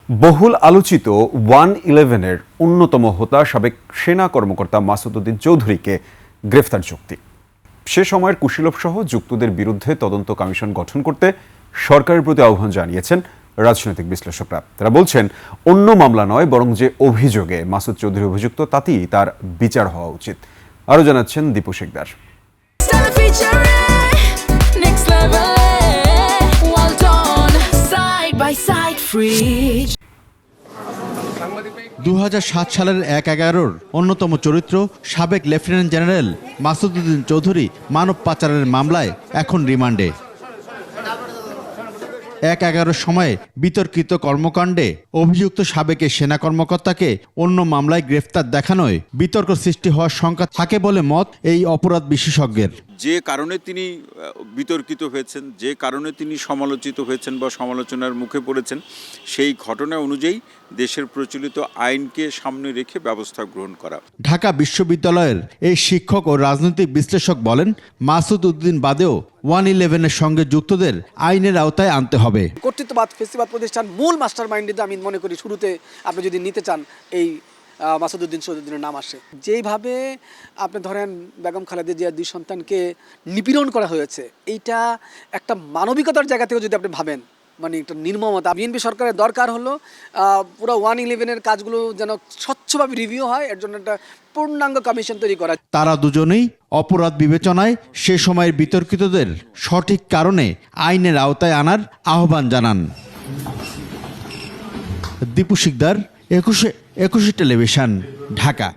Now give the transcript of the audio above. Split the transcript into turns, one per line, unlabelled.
বহুল আলোচিত 111-এর অন্যতম হোতা সাবেক সেনা কর্মকর্তা মাসুদ উদ্দিন চৌধুরীকে গ্রেফতার যুক্তি। সে সময়ের কুশীলব সহ যুক্তদের বিরুদ্ধে তদন্ত কমিশন গঠন করতে সরকারের প্রতি আহ্বান জানিয়েছেন রাজনৈতিক বিশ্লেষকরা। তারা বলছেন, অন্য মামলা নয়, বরং যে অভিযোগে মাসুদ চৌধুরী অভিযুক্ত তাতেই তার বিচার হওয়া উচিত। আরও জানাচ্ছেন দীপু শিকদার।
2007 সালের 1/11-র অন্যতম চরিত্র সাবেক লেফটেন্যান্ট জেনারেল মাসুদ উদ্দিন চৌধুরী মানব পাচারের মামলায় এখন রিমান্ডে। 1/11 সময়ে বিতর্কিত কর্মকাণ্ডে অভিযুক্ত সাবেক সেনা কর্মকর্তাকে অন্য মামলায় গ্রেফতার দেখানোয় বিতর্ক সৃষ্টি হওয়ার শঙ্কা থাকে বলে মত এই অপরাধ বিশেষজ্ঞের।
যে কারণে তিনি বিতর্কিত হয়েছেন, যে কারণে তিনি সমালোচিত হয়েছেন বা সমালোচনার মুখে পড়েছেন, সেই ঘটনা অনুযায়ী দেশের প্রচলিত আইনকে সামনে রেখে ব্যবস্থা গ্রহণ করা।
ঢাকা বিশ্ববিদ্যালয়ের এই শিক্ষক ও রাজনৈতিক বিশ্লেষক বলেন, মাসুদ উদ্দিন বাদেও 111-এর সঙ্গে যুক্তদের আইনের আওতায় আনতে হবে।
কর্তৃত্ববাদ ফেসিবাদ প্রতিষ্ঠান মূল মাস্টার মাইন্ডে আমি মনে করি শুরুতে আপনি যদি নিতে চান এই মাসুদ উদ্দিন চৌধুরীর নাম আসে। যেইভাবে আপনি ধরেন বেগম খালেদা জিয়ার 2 সন্তানকে নিপীড়ন করা হয়েছে, এইটা একটা মানবিকতার জায়গা থেকে যদি আপনি ভাবেন, মানে একটা নির্মমতা। বিএনপি সরকারের দরকার হলো পুরো 111-এর কাজগুলো যেন স্বচ্ছভাবে রিভিউ হয়, এর জন্য একটা পূর্ণাঙ্গ কমিশন তৈরি করা।
তারা দুজনেই অপরাধ বিবেচনায় সে সময়ের বিতর্কিতদের সঠিক কারণে আইনের আওতায় আনার আহ্বান জানান। দীপু শিকদার, 21 টেলিভিশন, ঢাকা।